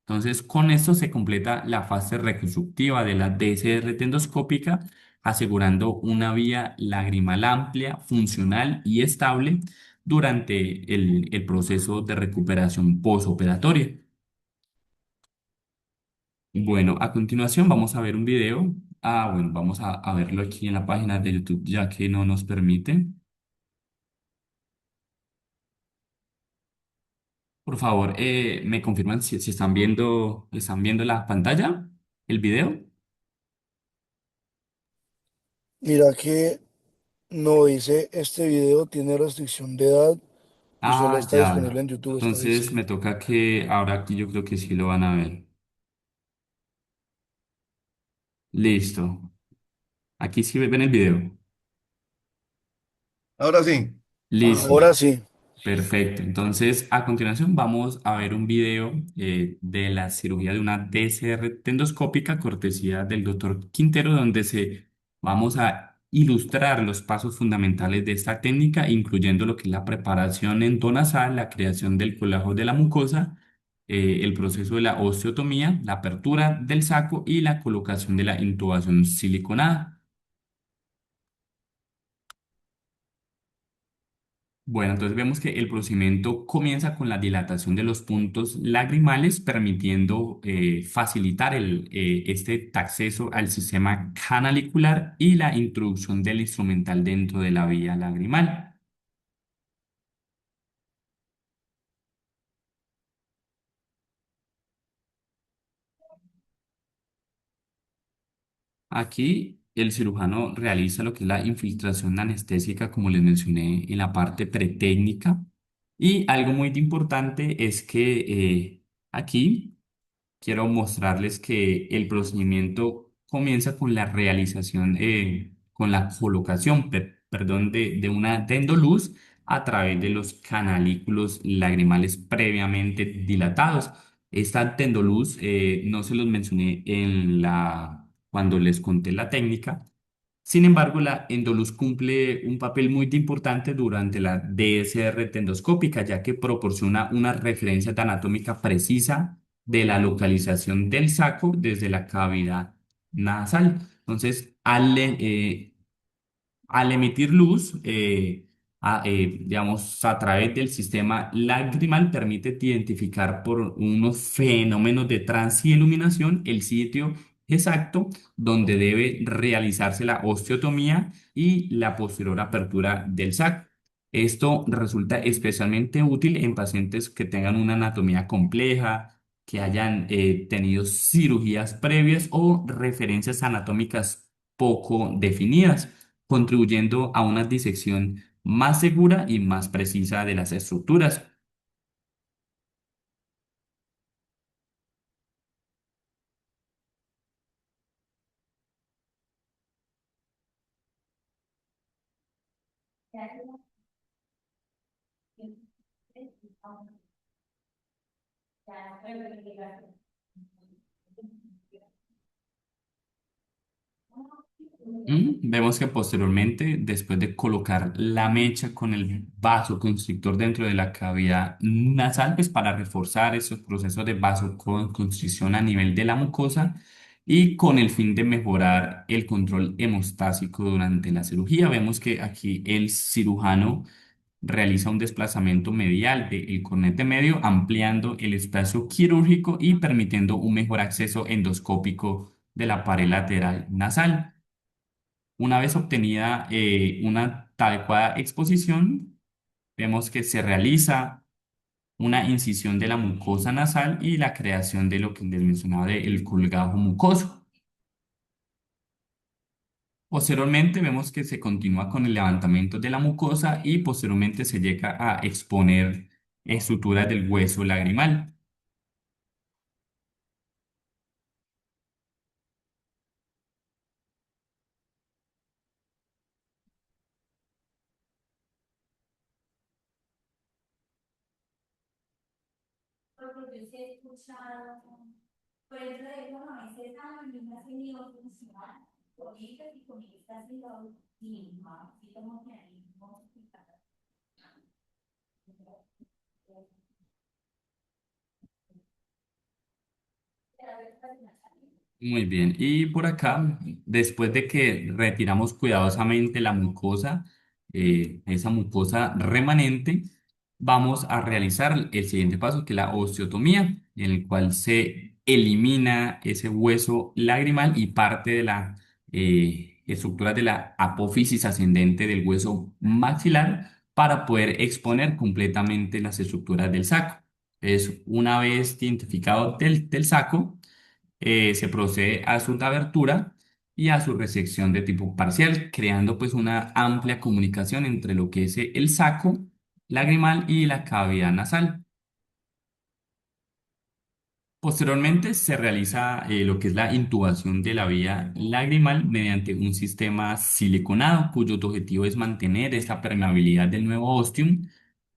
Entonces, con esto se completa la fase reconstructiva de la DSRT endoscópica, asegurando una vía lagrimal amplia, funcional y estable durante el proceso de recuperación posoperatoria. Bueno, a continuación vamos a ver un video. Bueno, vamos a verlo aquí en la página de YouTube, ya que no nos permite. Por favor, ¿me confirman si están viendo la pantalla, el video? Mira que no dice este video tiene restricción de edad y solo está disponible Ya. en YouTube, está Entonces me diciendo. toca que ahora aquí yo creo que sí lo van a ver. Listo. Aquí sí ven el video. Ahora sí. Ahora Listo. sí. Perfecto. Entonces, a continuación vamos a ver un video de la cirugía de una DCR endoscópica, cortesía del doctor Quintero, donde vamos a ilustrar los pasos fundamentales de esta técnica, incluyendo lo que es la preparación endonasal, la creación del colágeno de la mucosa, el proceso de la osteotomía, la apertura del saco y la colocación de la intubación siliconada. Bueno, entonces vemos que el procedimiento comienza con la dilatación de los puntos lagrimales, permitiendo facilitar este acceso al sistema canalicular y la introducción del instrumental dentro de la vía lagrimal. Aquí el cirujano realiza lo que es la infiltración anestésica, como les mencioné en la parte pretécnica. Y algo muy importante es que aquí quiero mostrarles que el procedimiento comienza con la realización, con la colocación, perdón, de una tendoluz a través de los canalículos lagrimales previamente dilatados. Esta tendoluz no se los mencioné cuando les conté la técnica. Sin embargo, la endoluz cumple un papel muy importante durante la DSR endoscópica, ya que proporciona una referencia anatómica precisa de la localización del saco desde la cavidad nasal. Entonces, al emitir luz, digamos, a través del sistema lagrimal, permite identificar por unos fenómenos de transiluminación el sitio exacto donde debe realizarse la osteotomía y la posterior apertura del saco. Esto resulta especialmente útil en pacientes que tengan una anatomía compleja, que hayan tenido cirugías previas o referencias anatómicas poco definidas, contribuyendo a una disección más segura y más precisa de las estructuras. Vemos que posteriormente, después de colocar la mecha con el vasoconstrictor dentro de la cavidad nasal, pues para reforzar esos procesos de vasoconstricción a nivel de la mucosa y con el fin de mejorar el control hemostásico durante la cirugía, vemos que aquí el cirujano realiza un desplazamiento medial del cornete medio, ampliando el espacio quirúrgico y permitiendo un mejor acceso endoscópico de la pared lateral nasal. Una vez obtenida una adecuada exposición, vemos que se realiza una incisión de la mucosa nasal y la creación de lo que les mencionaba del colgajo mucoso. Posteriormente vemos que se continúa con el levantamiento de la mucosa y posteriormente se llega a exponer estructuras del hueso lagrimal. Porque yo sí he escuchado, por eso de eso no es esa misma sido funcional, con ellas y con esta ha sido misma, así como que ahí no. Muy bien. Y por acá, después de que retiramos cuidadosamente la mucosa, esa mucosa remanente, vamos a realizar el siguiente paso, que es la osteotomía, en el cual se elimina ese hueso lagrimal y parte de la estructura de la apófisis ascendente del hueso maxilar para poder exponer completamente las estructuras del saco. Es una vez identificado del saco, se procede a su abertura y a su resección de tipo parcial, creando pues una amplia comunicación entre lo que es el saco lagrimal y la cavidad nasal. Posteriormente se realiza lo que es la intubación de la vía lagrimal mediante un sistema siliconado cuyo objetivo es mantener esta permeabilidad del nuevo ostium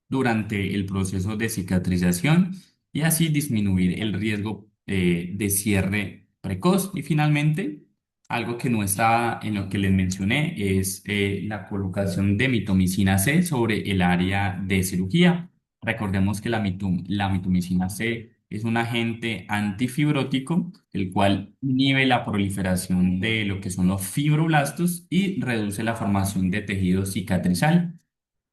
durante el proceso de cicatrización y así disminuir el riesgo de cierre precoz. Y finalmente, algo que no está en lo que les mencioné es la colocación de mitomicina C sobre el área de cirugía. Recordemos que la mitomicina C es un agente antifibrótico, el cual inhibe la proliferación de lo que son los fibroblastos y reduce la formación de tejido cicatrizal.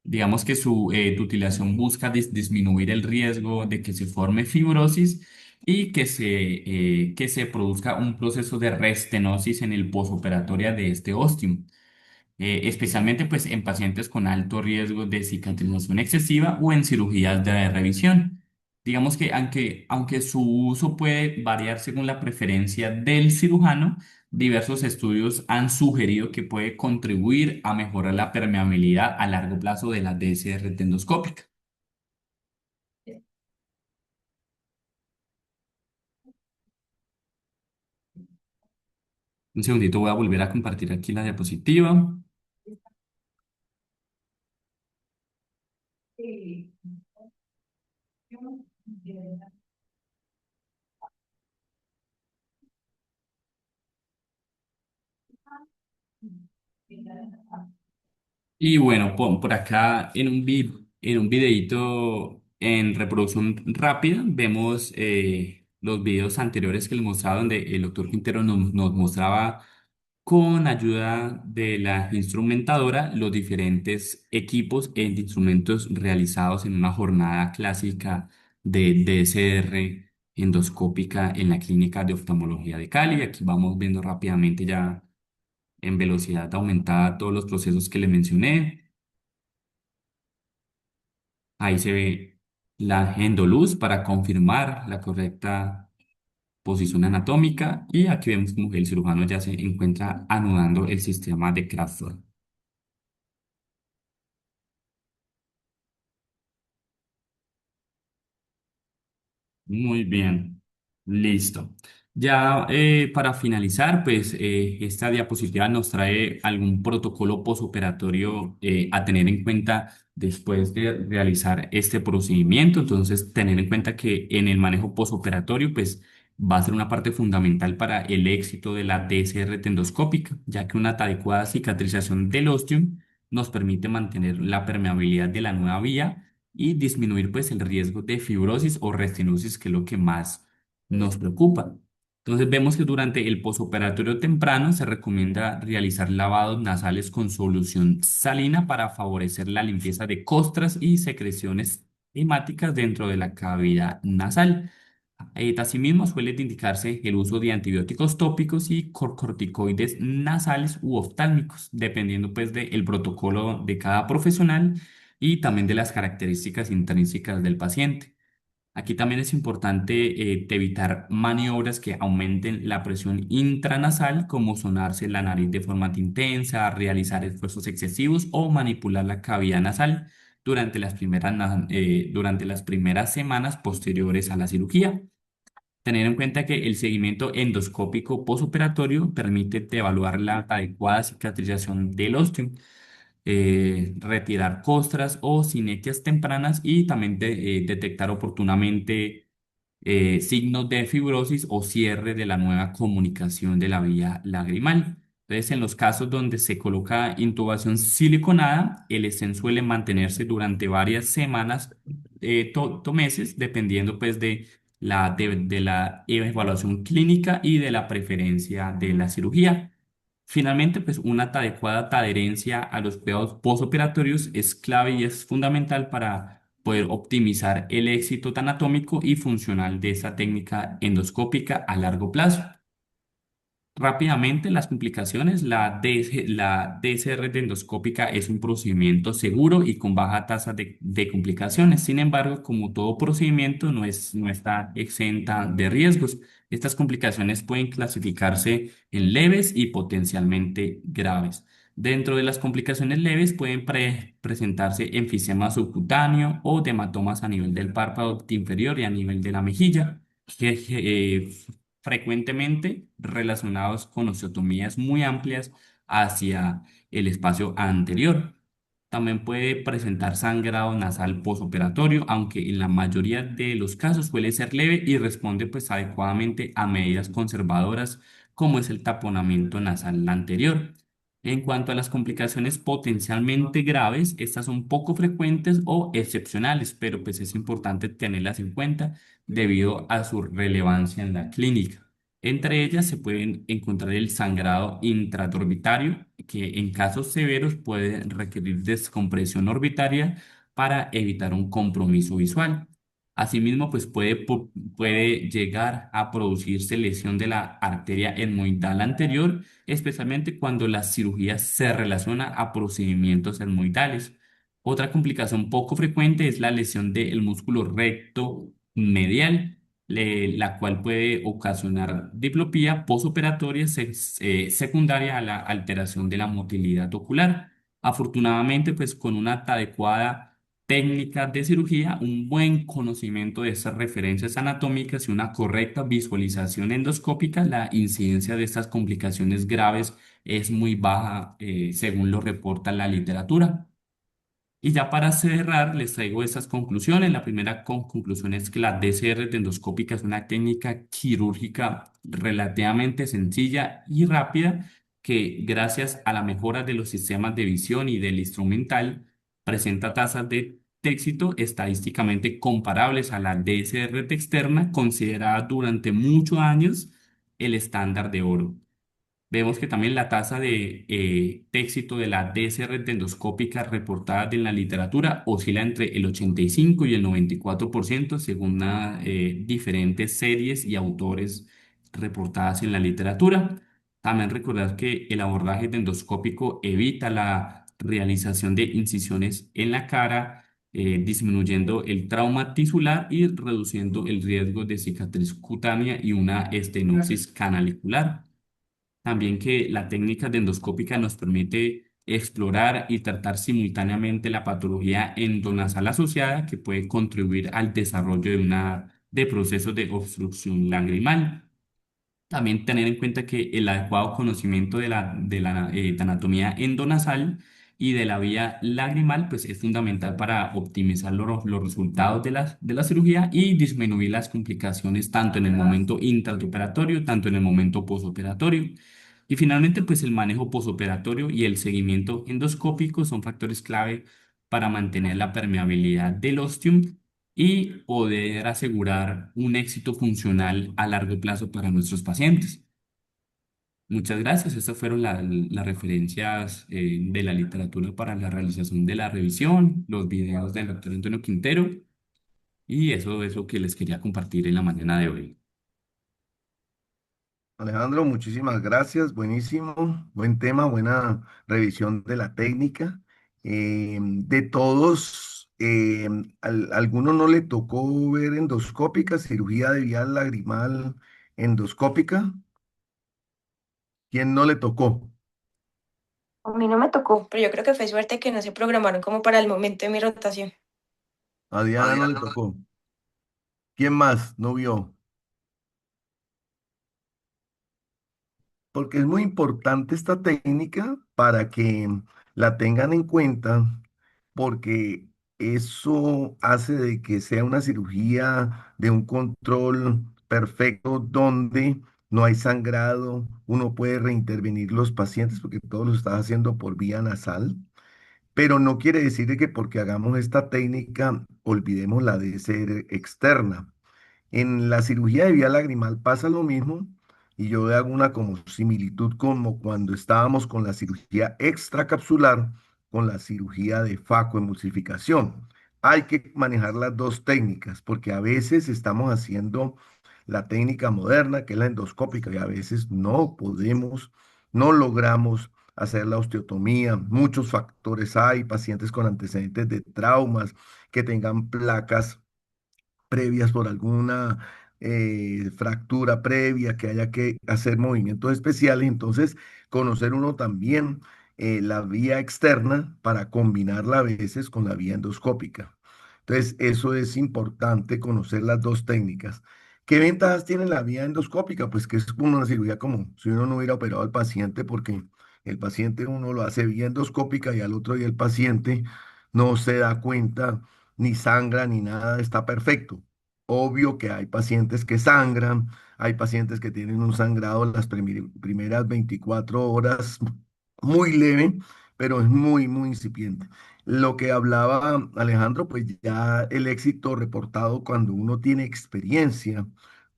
Digamos que su utilización busca disminuir el riesgo de que se forme fibrosis y que se produzca un proceso de restenosis en el posoperatorio de este ostium, especialmente pues, en pacientes con alto riesgo de cicatrización excesiva o en cirugías de revisión. Digamos que aunque su uso puede variar según la preferencia del cirujano, diversos estudios han sugerido que puede contribuir a mejorar la permeabilidad a largo plazo de la DCR endoscópica. Un segundito, voy a volver a compartir aquí la diapositiva. Y bueno, por acá en un videito en reproducción rápida vemos los videos anteriores que les mostraba donde el doctor Quintero nos mostraba con ayuda de la instrumentadora los diferentes equipos e instrumentos realizados en una jornada clásica de DSR endoscópica en la Clínica de Oftalmología de Cali. Aquí vamos viendo rápidamente ya en velocidad aumentada todos los procesos que le mencioné. Ahí se ve la endoluz para confirmar la correcta posición anatómica y aquí vemos como el cirujano ya se encuentra anudando el sistema de Crawford. Muy bien, listo. Ya para finalizar, pues esta diapositiva nos trae algún protocolo posoperatorio a tener en cuenta después de realizar este procedimiento. Entonces, tener en cuenta que en el manejo posoperatorio, pues va a ser una parte fundamental para el éxito de la DCR tendoscópica, ya que una adecuada cicatrización del ostium nos permite mantener la permeabilidad de la nueva vía y disminuir pues el riesgo de fibrosis o restenosis, que es lo que más nos preocupa. Entonces vemos que durante el posoperatorio temprano se recomienda realizar lavados nasales con solución salina para favorecer la limpieza de costras y secreciones hemáticas dentro de la cavidad nasal. Asimismo, suele indicarse el uso de antibióticos tópicos y corticoides nasales u oftálmicos, dependiendo pues del protocolo de cada profesional y también de las características intrínsecas del paciente. Aquí también es importante evitar maniobras que aumenten la presión intranasal, como sonarse la nariz de forma intensa, realizar esfuerzos excesivos o manipular la cavidad nasal durante las primeras semanas posteriores a la cirugía. Tener en cuenta que el seguimiento endoscópico posoperatorio permite evaluar la adecuada cicatrización del ostium, retirar costras o sinequias tempranas y también detectar oportunamente signos de fibrosis o cierre de la nueva comunicación de la vía lagrimal. Entonces, en los casos donde se coloca intubación siliconada, el estén suele mantenerse durante varias semanas, meses, dependiendo pues de de la evaluación clínica y de la preferencia de la cirugía. Finalmente, pues una adecuada adherencia a los cuidados postoperatorios es clave y es fundamental para poder optimizar el éxito anatómico y funcional de esta técnica endoscópica a largo plazo. Rápidamente, las complicaciones, la DCR endoscópica es un procedimiento seguro y con baja tasa de complicaciones. Sin embargo, como todo procedimiento, no está exenta de riesgos. Estas complicaciones pueden clasificarse en leves y potencialmente graves. Dentro de las complicaciones leves pueden presentarse enfisema subcutáneo o hematomas a nivel del párpado inferior y a nivel de la mejilla frecuentemente relacionados con osteotomías muy amplias hacia el espacio anterior. También puede presentar sangrado nasal posoperatorio, aunque en la mayoría de los casos suele ser leve y responde pues adecuadamente a medidas conservadoras como es el taponamiento nasal anterior. En cuanto a las complicaciones potencialmente graves, estas son poco frecuentes o excepcionales, pero pues es importante tenerlas en cuenta debido a su relevancia en la clínica. Entre ellas se pueden encontrar el sangrado intraorbitario, que en casos severos puede requerir descompresión orbitaria para evitar un compromiso visual. Asimismo, pues puede llegar a producirse lesión de la arteria etmoidal anterior, especialmente cuando la cirugía se relaciona a procedimientos etmoidales. Otra complicación poco frecuente es la lesión del músculo recto medial, la cual puede ocasionar diplopía posoperatoria secundaria a la alteración de la motilidad ocular. Afortunadamente, pues con una adecuada técnica de cirugía, un buen conocimiento de estas referencias anatómicas y una correcta visualización endoscópica, la incidencia de estas complicaciones graves es muy baja, según lo reporta la literatura. Y ya para cerrar, les traigo estas conclusiones. La primera conclusión es que la DCR endoscópica es una técnica quirúrgica relativamente sencilla y rápida que, gracias a la mejora de los sistemas de visión y del instrumental, presenta tasas de éxito estadísticamente comparables a la DCR externa, considerada durante muchos años el estándar de oro. Vemos que también la tasa de éxito de la DCR endoscópica reportada en la literatura oscila entre el 85 y el 94% según diferentes series y autores reportadas en la literatura. También recordar que el abordaje endoscópico evita la realización de incisiones en la cara, disminuyendo el trauma tisular y reduciendo el riesgo de cicatriz cutánea y una estenosis canalicular. También que la técnica de endoscópica nos permite explorar y tratar simultáneamente la patología endonasal asociada que puede contribuir al desarrollo de procesos de obstrucción lagrimal. También tener en cuenta que el adecuado conocimiento de anatomía endonasal y de la vía lagrimal pues, es fundamental para optimizar los resultados de la cirugía y disminuir las complicaciones tanto en el momento intraoperatorio, tanto en el momento posoperatorio. Y finalmente, pues el manejo posoperatorio y el seguimiento endoscópico son factores clave para mantener la permeabilidad del ostium y poder asegurar un éxito funcional a largo plazo para nuestros pacientes. Muchas gracias. Estas fueron las referencias de la literatura para la realización de la revisión, los videos del doctor Antonio Quintero y eso es lo que les quería compartir en la mañana de hoy. Alejandro, muchísimas gracias. Buenísimo, buen tema, buena revisión de la técnica. De todos, ¿alguno no le tocó ver endoscópica, cirugía de vía lagrimal endoscópica? ¿Quién no le tocó? A mí no me tocó, pero yo creo que fue suerte que no se programaron como para el momento de mi rotación. A Diana no le tocó. ¿Quién más no vio? Porque es muy importante esta técnica para que la tengan en cuenta, porque eso hace de que sea una cirugía de un control perfecto donde no hay sangrado, uno puede reintervenir los pacientes porque todo lo está haciendo por vía nasal, pero no quiere decir de que porque hagamos esta técnica olvidemos la DCR externa. En la cirugía de vía lagrimal pasa lo mismo y yo hago una como similitud como cuando estábamos con la cirugía extracapsular, con la cirugía de facoemulsificación. Hay que manejar las dos técnicas porque a veces estamos haciendo la técnica moderna, que es la endoscópica, y a veces no podemos, no logramos hacer la osteotomía. Muchos factores hay, pacientes con antecedentes de traumas, que tengan placas previas por alguna fractura previa, que haya que hacer movimientos especiales. Entonces, conocer uno también la vía externa para combinarla a veces con la vía endoscópica. Entonces, eso es importante, conocer las dos técnicas. ¿Qué ventajas tiene la vía endoscópica? Pues que es como una cirugía como si uno no hubiera operado al paciente, porque el paciente uno lo hace vía endoscópica y al otro día el paciente no se da cuenta, ni sangra, ni nada, está perfecto. Obvio que hay pacientes que sangran, hay pacientes que tienen un sangrado en las primeras 24 horas muy leve, pero es muy, muy incipiente. Lo que hablaba Alejandro, pues ya el éxito reportado cuando uno tiene experiencia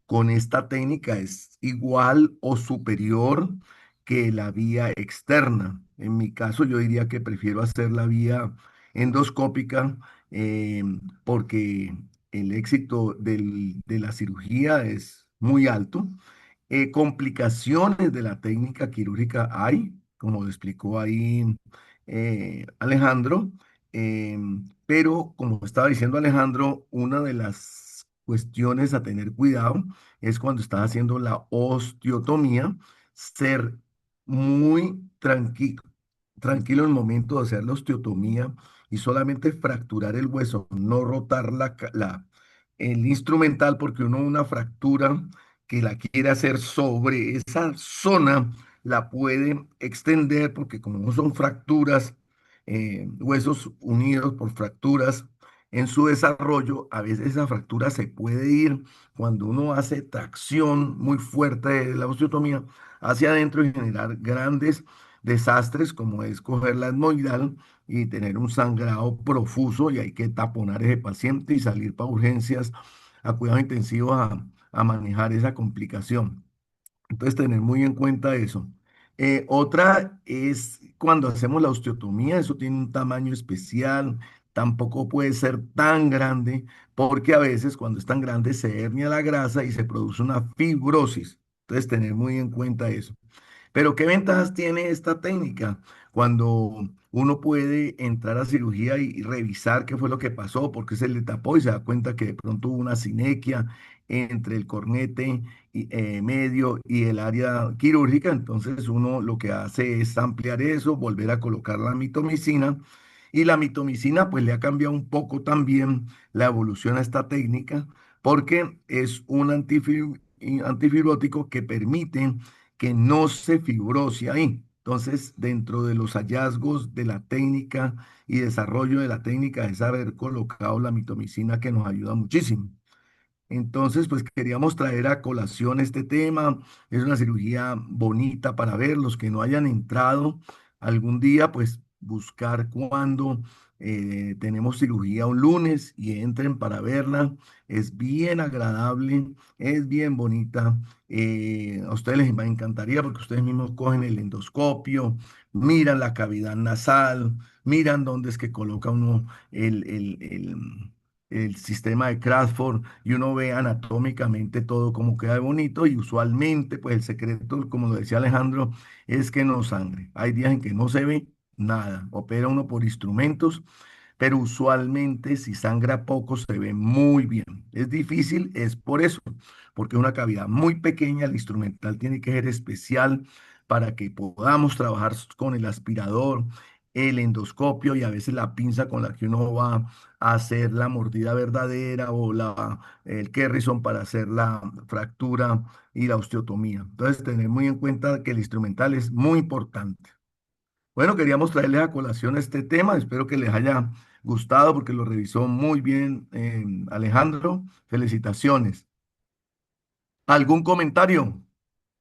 con esta técnica es igual o superior que la vía externa. En mi caso, yo diría que prefiero hacer la vía endoscópica, eh, porque el éxito de la cirugía es muy alto. Complicaciones de la técnica quirúrgica hay, como lo explicó ahí Alejandro, pero como estaba diciendo Alejandro, una de las cuestiones a tener cuidado es cuando estás haciendo la osteotomía, ser muy tranquilo en el momento de hacer la osteotomía y solamente fracturar el hueso, no rotar el instrumental, porque uno una fractura que la quiere hacer sobre esa zona la puede extender, porque como no son fracturas, huesos unidos por fracturas en su desarrollo, a veces esa fractura se puede ir cuando uno hace tracción muy fuerte de la osteotomía hacia adentro y generar grandes desastres, como es coger la etmoidal y tener un sangrado profuso, y hay que taponar ese paciente y salir para urgencias a cuidados intensivos a manejar esa complicación. Entonces, tener muy en cuenta eso. Otra es cuando hacemos la osteotomía, eso tiene un tamaño especial, tampoco puede ser tan grande, porque a veces cuando es tan grande se hernia la grasa y se produce una fibrosis. Entonces, tener muy en cuenta eso. Pero ¿qué ventajas tiene esta técnica? Cuando uno puede entrar a cirugía y revisar qué fue lo que pasó, por qué se le tapó y se da cuenta que de pronto hubo una sinequia entre el cornete medio y el área quirúrgica. Entonces uno lo que hace es ampliar eso, volver a colocar la mitomicina, y la mitomicina pues le ha cambiado un poco también la evolución a esta técnica, porque es un antifibrótico que permite que no se fibrosie ahí. Entonces, dentro de los hallazgos de la técnica y desarrollo de la técnica es haber colocado la mitomicina, que nos ayuda muchísimo. Entonces, pues queríamos traer a colación este tema. Es una cirugía bonita para ver. Los que no hayan entrado algún día, pues buscar cuándo tenemos cirugía un lunes y entren para verla. Es bien agradable, es bien bonita. A ustedes les encantaría, porque ustedes mismos cogen el endoscopio, miran la cavidad nasal, miran dónde es que coloca uno el sistema de Crawford, y uno ve anatómicamente todo como queda de bonito. Y usualmente pues el secreto, como lo decía Alejandro, es que no sangre. Hay días en que no se ve nada, opera uno por instrumentos, pero usualmente si sangra poco se ve muy bien. Es difícil, es por eso, porque es una cavidad muy pequeña, el instrumental tiene que ser especial para que podamos trabajar con el aspirador, el endoscopio y a veces la pinza con la que uno va a hacer la mordida verdadera, o el Kerrison para hacer la fractura y la osteotomía. Entonces, tener muy en cuenta que el instrumental es muy importante. Bueno, queríamos traerles a colación este tema. Espero que les haya gustado, porque lo revisó muy bien Alejandro. Felicitaciones. ¿Algún comentario?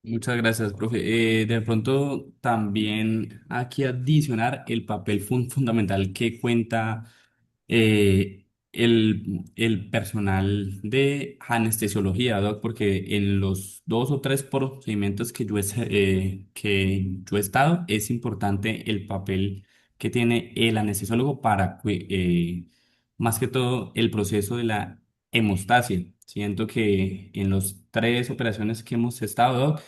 Muchas gracias, profe. De pronto también aquí adicionar el papel fundamental que cuenta el personal de anestesiología, Doc, porque en los dos o tres procedimientos que yo he estado, es importante el papel que tiene el anestesiólogo para, más que todo, el proceso de la hemostasia. Siento que en las tres operaciones que hemos estado, Doc,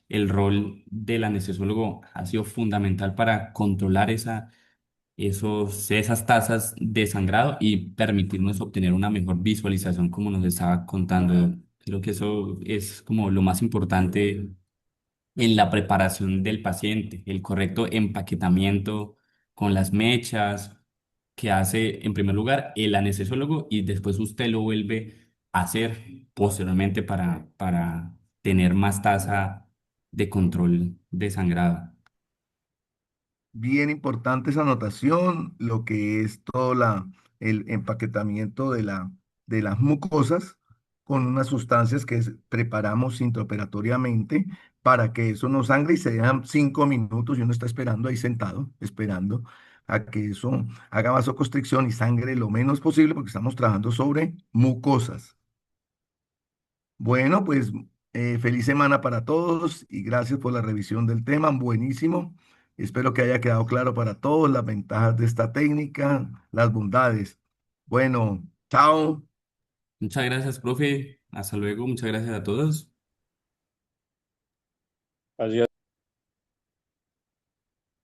el rol del anestesiólogo ha sido fundamental para controlar esas tasas de sangrado y permitirnos obtener una mejor visualización como nos estaba contando. Creo que eso es como lo más importante en la preparación del paciente, el correcto empaquetamiento con las mechas que hace en primer lugar el anestesiólogo y después usted lo vuelve a hacer posteriormente para tener más tasa de control de sangrado. Bien importante esa anotación, lo que es todo el empaquetamiento de las mucosas con unas sustancias que preparamos intraoperatoriamente para que eso no sangre y se dejan 5 minutos y uno está esperando ahí sentado, esperando a que eso haga vasoconstricción y sangre lo menos posible porque estamos trabajando sobre mucosas. Bueno, pues feliz semana para todos y gracias por la revisión del tema. Buenísimo. Espero que haya quedado claro para todos las ventajas de esta técnica, las bondades. Bueno, chao. Muchas gracias, profe. Hasta luego. Muchas gracias a todos. Así